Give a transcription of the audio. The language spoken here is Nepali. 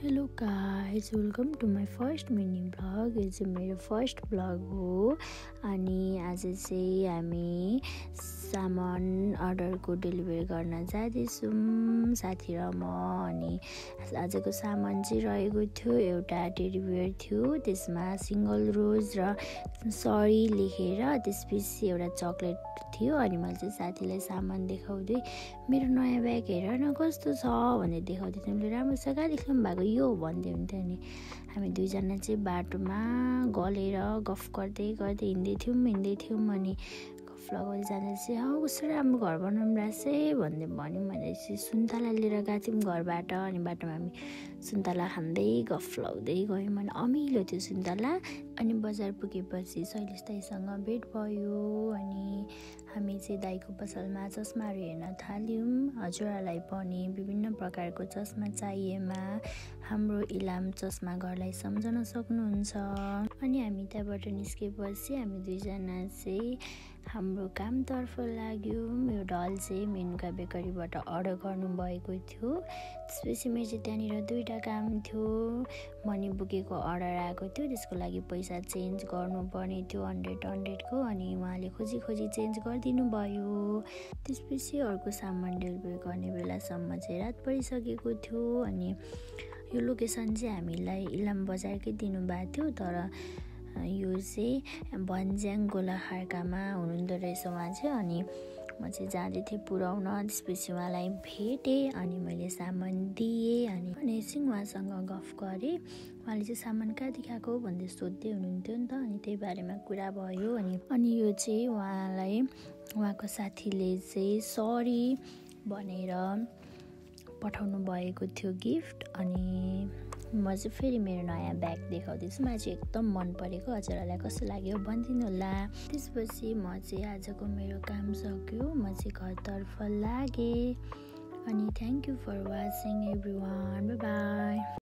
Hello guys, welcome to my first mini vlog. यो चाहिँ मेरो फर्स्ट ब्लग हो। अनि आज चाहिँ हामी सामान अर्डरको डेलिभरी गर्न जाँदैछौँ, साथी र म। अनि आजको सामान चाहिँ रहेको थियो एउटा टेडी बियर थियो, त्यसमा सिङ्गल रोज र सरी लेखेर त्यसपछि एउटा चक्लेट थियो। अनि मैले चाहिँ साथीलाई सामान देखाउँदै मेरो नयाँ ब्याग हेर न कस्तो छ भनेर देखाउँदै थिएँ। मैले राम्रो छ, कहाँ देख्नु भएको यो भन्दै हुन्थ्यो। अनि हामी दुईजना चाहिँ बाटोमा गलेर गफ गर्दै हिँड्दै थियौँ। अनि गफ लगाउँदै जाँदा चाहिँ कस्तो राम्रो घर बनाउनु रहेछ भन्दै भन्यौँ। मैले चाहिँ सुन्तला लिएर गएको थियौँ घरबाट। अनि बाटोमा हामी सुन्तला खाँदै गफ लाउँदै गयौँ। अनि अमिलो थियो सुन्तला। अनि बजार पुगेपछि शैलेश दाइसँग भेट भयो। अनि हामी चाहिँ दाइको पसलमा चस्माहरू हेर्न थाल्यौँ। हजुरहरूलाई पनि विभिन्न प्रकारको चस्मा चाहिएमा हाम्रो इलाम चस्मा घरलाई सम्झन सक्नुहुन्छ। अनि हामी त्यहाँबाट निस्केपछि हामी दुईजना चाहिँ हाम्रो कामतर्फ लाग्यौँ। यो डल चाहिँ मेनुका बेकरीबाट अर्डर गर्नुभएको थियो। त्यसपछि मेरो चाहिँ त्यहाँनिर दुईवटा काम थियो। मनी बुकेको अर्डर आएको थियो, त्यसको लागि पैसा चेन्ज गर्नुपर्ने थियो 100को। अनि उहाँले खोजी चेन्ज गरिदिनु भयो। त्यसपछि अर्को सामान डेलिभरी गर्ने बेलासम्म चाहिँ रात परिसकेको थियो। अनि यो लोकेसन चाहिँ हामीलाई इलाम बजारकै दिनुभएको थियो, तर यो चाहिँ भन्ज्याङ गोलाखार्कामा हुनुहुँदो रहेछ उहाँ चाहिँ। अनि म चाहिँ जाँदै थिएँ पुऱ्याउन। त्यसपछि उहाँलाई भेटेँ अनि मैले सामान दिएँ। अनि एकछिन उहाँसँग गफ गरेँ। उहाँले चाहिँ सामान कहाँ देखाएको भन्दै सोध्दै हुनुहुन्थ्यो नि त। अनि त्यही बारेमा कुरा भयो। अनि यो चाहिँ उहाँलाई उहाँको साथीले चाहिँ सरी भनेर पठाउनु भएको थियो गिफ्ट। अनि म चाहिँ फेरि मेरो नयाँ ब्याग देखाउँदैछु। मलाई चाहिँ एकदम मन परेको। हजुरहरूलाई कस्तो लाग्यो भनिदिनु होला। त्यसपछि म चाहिँ आजको मेरो काम सक्यो, म चाहिँ घरतर्फ लागेँ। अनि thank you for watching everyone, bye by.